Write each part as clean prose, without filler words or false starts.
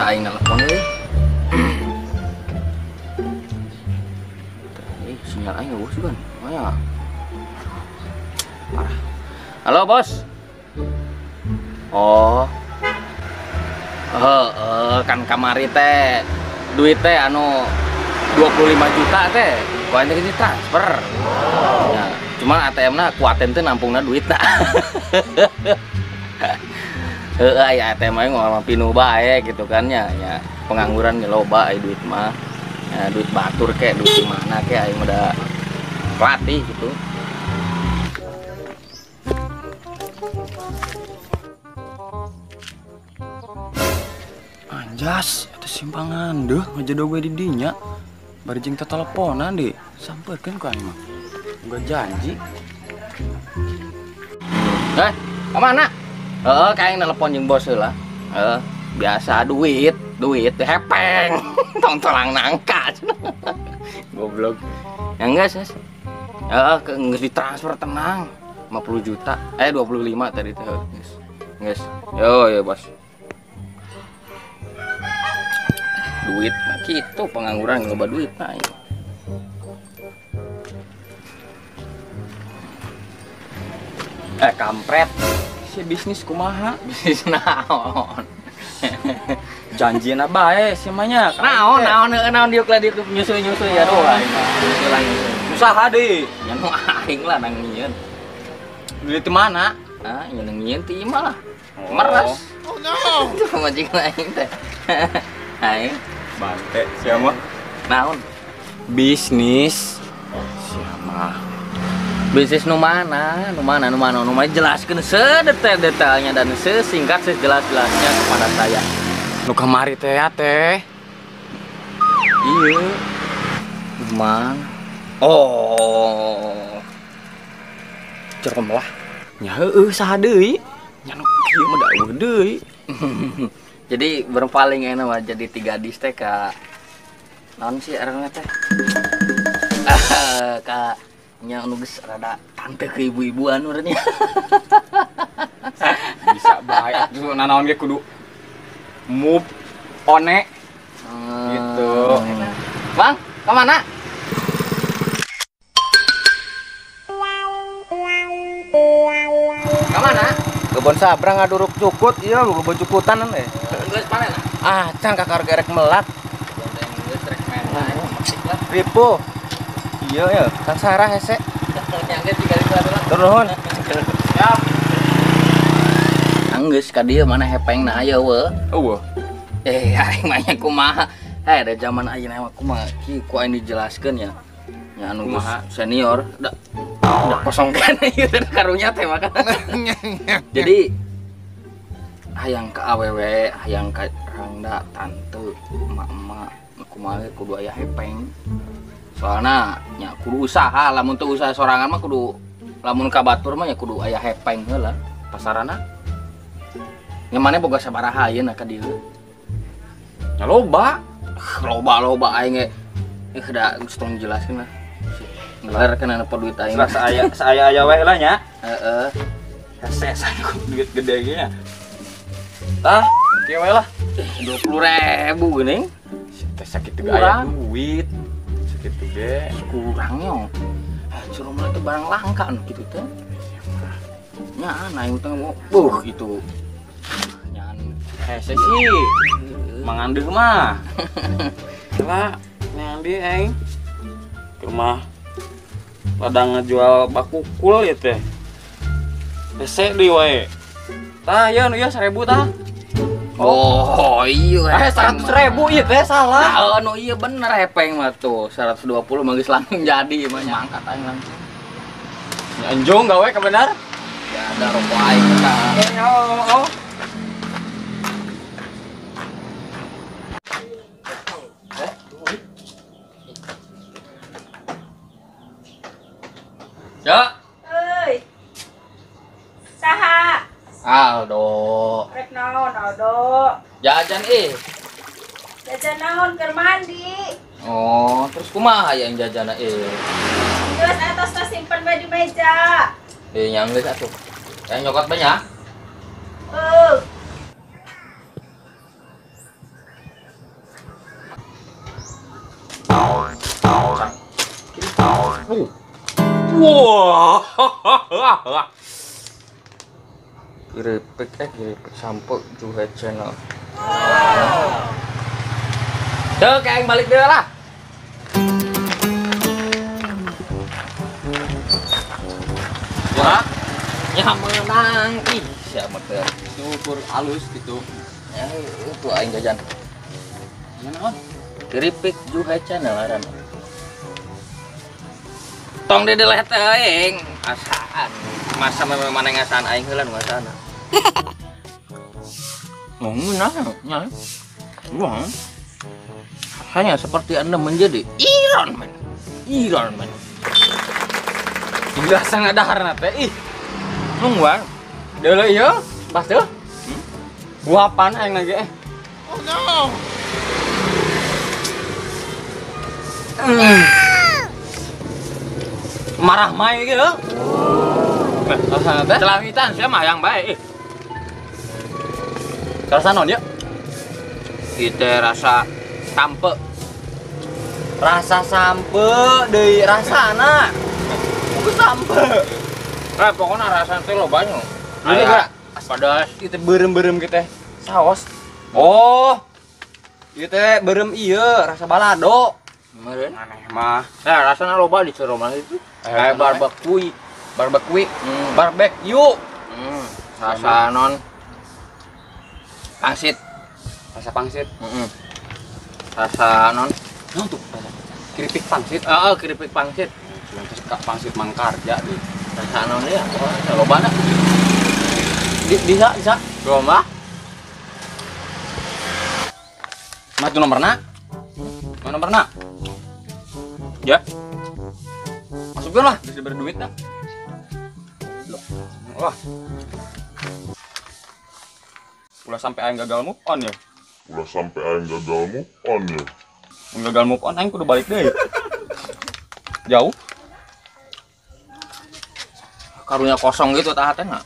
Bisa aing telepon euy. Sinyal aing bos kan. Maya. Parah. Halo, Bos. Oh. Kan kamari teh duit teh anu 25 juta teh. Ku ente geus transfer. Ya, cuman ATM-na kuaten teh nampungna duitna. Ya ATM mah ngomong pinu bae gitu kan ya. Ya pengangguran ge loba aya duit mah. Ya, duit batur kek, duit di mana kek aing udah pelatih gitu. Anjas, itu simpangan deh, ngejodoh gue di dinya. Bari jeung teleponan deh, sampeurkeun ku aing mah. Enggak janji. Kemana? Kayak nelpon jeung bos heula. Biasa duit hepeng. Tong-tolang nangka. Goblok. Ya enggak, Sis. Geus ditransfer tenang. 50 juta. 25 tadi teh. Geus. Yo, Bos. Duit mah kitu pengangguran loba duit nah. Kampret. Si bisnis kumaha? Bisnis naon? Janjina bae si mah nya. Naon diuk lah diuk nyusu-nyusu ya doang. Usaha deui. Nya nu aing lah nang nyieun. Duit di mana? Nya nang nyieun ti imah lah. Meres. Oh no. Itu majing aing teh. Aing bante siapa? Naon? Bisnis. Siapa? Bisnis nu mana jelaskeun sedetail-detailnya dan sesingkat sejelas-jelasnya kepada saya. Nu kamari teh ya teh. Iya. Mana? Oh. Cerem lah. Nya heueuh saha deui? Nya nu kieu mah dawuh deui. Jadi berpaling enak mah jadi 3 dis teh ka naon sih arana teh? Ka nya anu geus rada tante ke ibu-ibuan urangnya. Bisa bae atuh nanaon ge kudu move one. Gitu. Bang, ke mana? Ke mana? Kebon sabrang ngaduruk cukut, iya kebon cukutan teh. Geus panen. Can kakar gerek melak. Geus rek main. Ripo. Iya ya, Kang Sarah hese. Yang geus 3 ribu atuh. Turun. Siap. Anggeus ka dieu mana hepengna aya we. Eueuh. Aing mah nya kumaha? Da zaman ayeuna mah kumaha? Ku aing dijelaskeun ya. Nya anu senior da kosong kene ieu karunya teh mah. Jadi hayang ka awewe, hayang ka rangda, tante, emak-emak, kumaha kudu aya hepeng. Soalna nya kudu usaha, lamun teu usaha sorangan mah kudu lamun ka batur mah nya kudu aya hepeng heula pasarana. Nya maneh boga sabaraha ayeuna ka dieu? Nya loba aing ge da geus tong jelaskeun lah. Ngeler kana nepo duit aing. Saya aya we heula nya. Heeh. Hese sanggup duit gede ge nya. Tah, kieu we lah. 20.000 geuning. Teh sakitu ge aya duit. Sakitu ge kurang nyong. Suruh mah teh barang langka anu kitu teh. Nya aing teh itu. Nya hese sih. Mangandeuh mah. Lah, nyambi aing. Ke rumah ladang ngejual bakukul ya teh. Hese deui wae. Tah, ya nu ya 1.000 tah. Oh iya. 100.000 ieu teh salah. Anu iya bener hepeng mah tuh. 120 mah geus langsung jadi mah nya angkat aing langsung. Anjong gawe ka bener? Ya ada rokok aing tah. Oh. Ya. Euy. Saha? Aldo. Rek naon Aldo? Jajan Jajan naon keur mandi. Oh, terus kumaha yang jajana Geus atos tos simpen bae di meja. Yang geus atuh. Yang nyokot banyak? Wah. Keripik sampo Juhe channel. Tuh, kayak balik deh lah. Wah, ya menang. Ih, siapa tuh? Ukur halus gitu. Ya, itu aing jajan. Mana on? Keripik Juhe channel aran. Tong di deleh teuing, asaan. Masa memang mana ngasaan aing heula nu ngasana. Nah, nya. Wah. Hanya seperti Anda menjadi Iron Man. Iron Man. Gila sangat daharna teh. Ih, Nungguan. deuleu ieu. Pas teu. Buapan aing lagi Oh no. marah mai gitu. Rasana teh. Celamitan saya mah yang baik. Rasa non ya? Kita rasa tampe. Rasa sampe deui rasana. Bukan sampe. Nah, pokoknya rasa teh lo banyak. Ini Aya gak pedas. kita berem-berem kita saos. Oh. Ieu teh berem ieu rasa balado. Kemarin. Aneh mah. Nah, rasanya loba di rumah itu. Kayak barbekui. Barbekui. Barbecue. Rasa non pangsit. Rasa pangsit. Rasa non. Nah tuh rasa keripik pangsit. Keripik pangsit. Terus kak pangsit mangkarja deh. Rasa non ya. Loba dah. Bisa. Lomba. Mas tuh nomorna? Mana nomorna? Ya. Masukin lah, bisa berduit dah. Wah. Ulah sampai aing gagal move on ya. Udah sampai aing gagal move on ya. Mun gagal move on aing kudu balik deui. Jauh. Karunya kosong gitu tahatnya.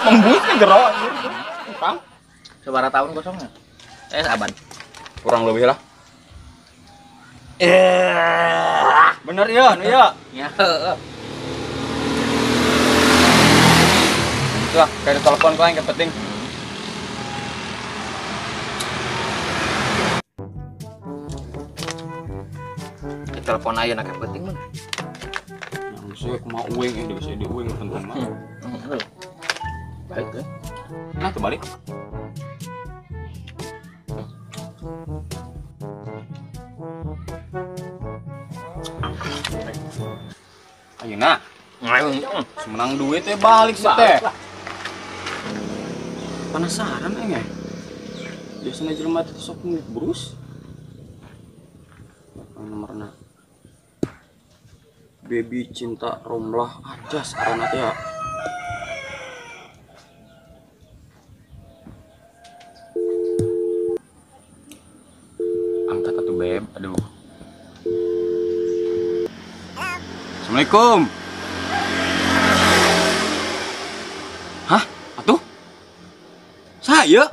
Membuat ke jero anjir. Kang, Seberapa tahun kosongnya? Saban. kurang lebih lah. Bener ya, ya. Ya. Itu lah, kayak telepon kau yang penting. Telepon aja nak yang penting mah. Yang saya aku mau uing ini bisa di uing penting mah. Baik kan? Nah, terbalik. Ayeuna semenang duit teh balik sih teh. Penasaran ya? Biasanya jelema teh sok ngebrus. Nomorna. Baby cinta Romlah aja sekarang teh ya. Angkat atuh beb, aduh. Assalamualaikum. Hah? Atuh? Saya?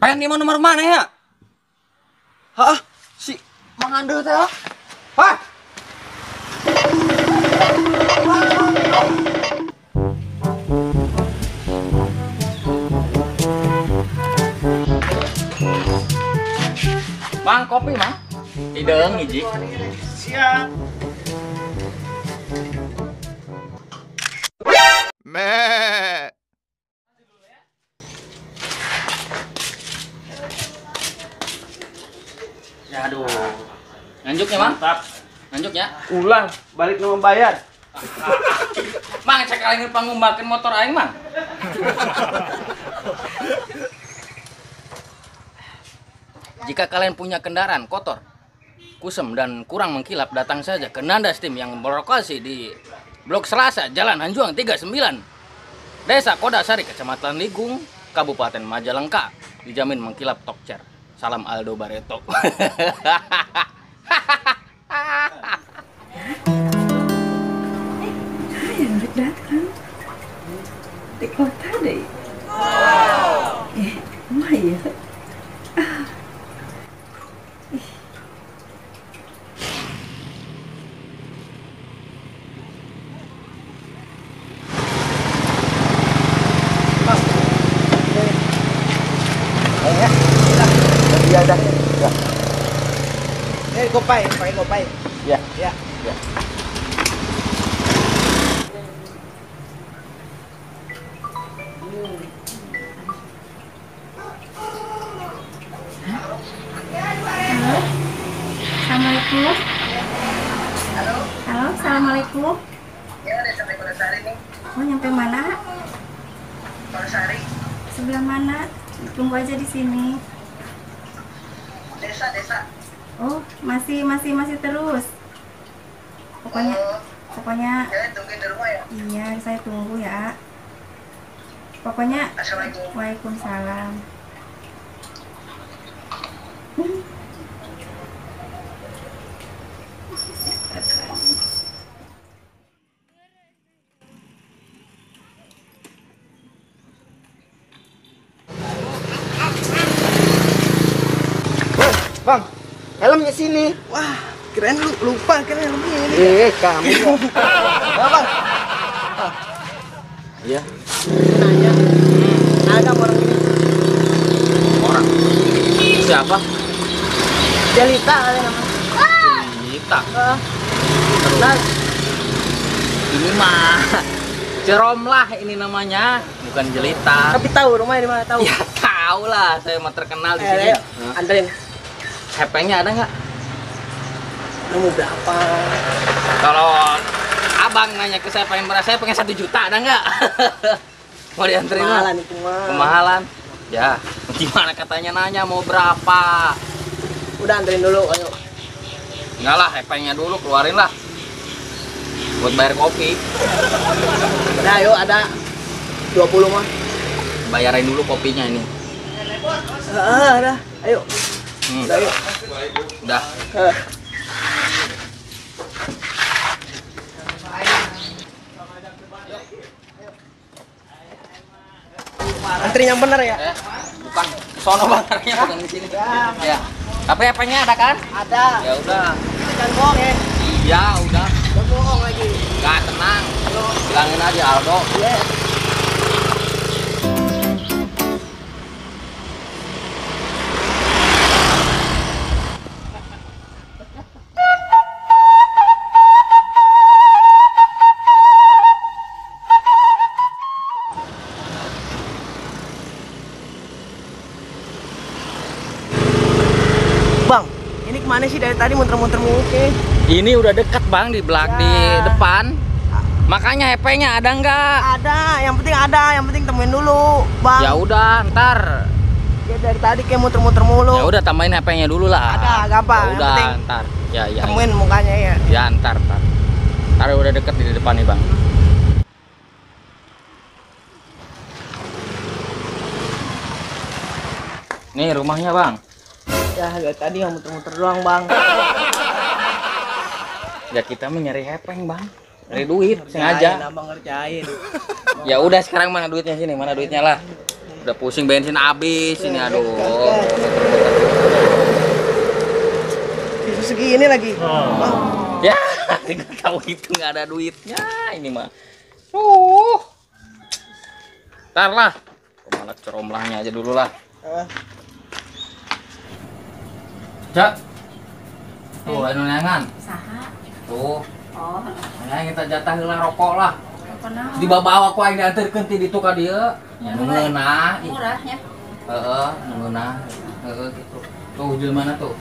Pengen di nomor mana ya? Hah? Si Mang Andeu teh? Hah? Mang, kopi mang. Ideung hiji. Siap. Meh. Ya aduh. Nganjuknya mang. Mantap. Nganjuknya. Ulang, balik nu bayar. Mang cek aing pangumbakeun motor aing mang. Jika kalian punya kendaraan kotor, kusem dan kurang mengkilap, datang saja ke Nanda Steam yang berlokasi di Blok Selasa, Jalan Hanjuang 39, Desa Kodasari, Kecamatan Ligung, Kabupaten Majalengka. Dijamin mengkilap tokcer. Salam Aldo Barreto. Yang datang di kota deh. Mah ya. Gopay, pakai Gopay. Ya. Ya. Assalamualaikum. Halo, assalamualaikum. Ya, udah sampai Kodasari nih. Oh, nyampe mana? Kodasari, Sebelah mana? Tunggu aja di sini. desa. Oh, masih terus. Pokoknya Ya, tungguin di rumah ya. iya, saya tunggu ya. Pokoknya Assalamualaikum. Waalaikumsalam. Bang, helmnya sini. Wah, keren lu lupa keren helmnya ini. Kamu. Ya, Bang. Iya. Nanya. Ada orang ini. Orang. Siapa? Jelita ada namanya. Kita. Nah, Ini mah Cerom lah ini namanya, bukan Jelita. tapi tahu rumahnya di mana tahu. Ya tahu lah, saya mah terkenal di sini. Ayo, anterin. Hepengnya ada nggak? Nomor berapa? Kalau abang nanya ke saya pengen beras, saya pengen 1 juta, ada nggak? Mau dianterin nggak? Kemahalan itu mah. Kemahalan. Ya, gimana katanya nanya mau berapa? Udah anterin dulu, ayo. Enggak lah, hepengnya dulu keluarin lah. Buat bayar kopi. Udah, ayo ada 20 mah. Bayarin dulu kopinya ini. Ada. Ayo. Udah, ayo. Udah. Anterin yang bener ya. Bukan sono bangarnya, bukan di sini. Ya. Tapi hepengnya ada kan? Ada. Ya udah. Jangan bohong ya. Iya, udah. Jangan bohong lagi. Gak tenang. Bilangin aja Aldo. Iya. Bang, ini kemana sih dari tadi muter-muter mungkin? Ini udah dekat Bang di belakang di depan. Makanya hepengnya ada nggak? Ada, yang penting temuin dulu, Bang. Ya udah, ntar. Ya dari tadi kayak muter-muter mulu. Ya udah tambahin hepengnya dulu lah. Ada, gampang. Ya Yang udah, penting ntar. Ya. temuin mukanya ya. Ya ntar. Ntar udah deket di depan nih Bang. Nih rumahnya Bang. Ya dari tadi yang muter-muter doang, Bang. Ya kita mencari hepeng Bang. Cari duit sengaja. Abang ngerjain. Ya udah sekarang mana duitnya sini? Mana duitnya lah? Udah pusing bensin habis ini aduh. Bisa segini lagi. Bang. Ya, tinggal tahu itu nggak ada duitnya ini mah. Ntar lah. Malah ceromlahnya aja dulu lah. Cak. Tuh, anu neangan. Saha? Tuh. Oh, Aya kita jatah heula rokok lah. apa naon? Dibawa ku aing dianterkeun ti ditu ka dieu. Ya nu ngeunah. Murah ya. Heeh, nu ngeunah. Heeh gitu. Tuh jelema tuh.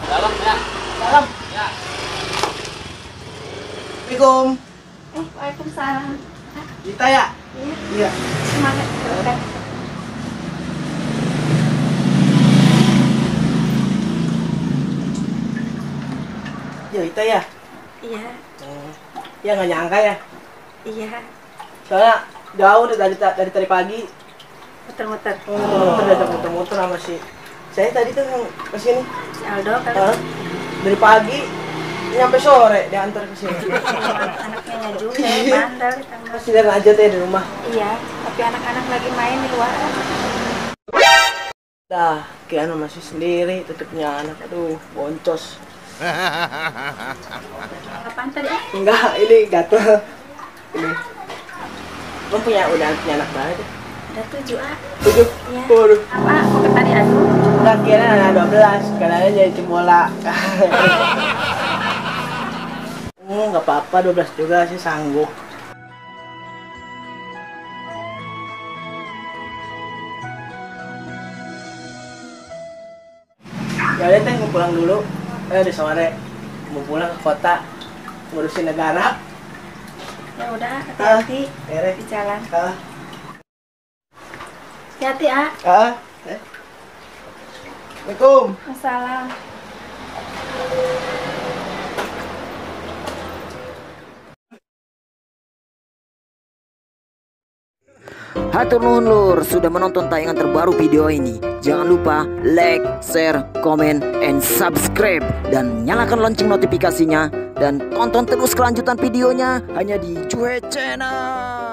Dalam ya. Dalam. Ya. Assalamualaikum. Waalaikumsalam. Kita ya? Iya. Semangat. Ya, kita ya? Iya, Ya nggak nyangka ya. iya. Soalnya jauh dari tadi pagi. Muter-muter. Muter-muter sama si. Saya tadi tuh yang kesini. Si Aldo kan Dari pagi nyampe sore diantar ke sini. anaknya juga bandel ditambah. Masih lihat aja teh di rumah. Iya, tapi anak-anak lagi main di luar. Dah, Kiana masih sendiri, tutupnya anak. Aduh, boncos. Apaan tadi? Enggak, ini gatel. Ini. Lo udah punya anak baru deh. Ada Ada 7 ah. 7. Ya. Waduh. Apa? Mau ke tadi adu? Enggak kira ada 12. Kalian jadi cebola. Enggak apa-apa 12 juga sih sanggup. Ya udah teh, mau pulang dulu. Di sore mau pulang ke kota ngurusin negara. Ya udah, hati-hati Beres. di jalan. Ah. Hati-hati ah. Assalamualaikum. Assalam. Hatur nuhun lur sudah menonton tayangan terbaru video ini. Jangan lupa like, share, comment, and subscribe. Dan nyalakan lonceng notifikasinya. Dan tonton terus kelanjutan videonya hanya di Cuek Channel.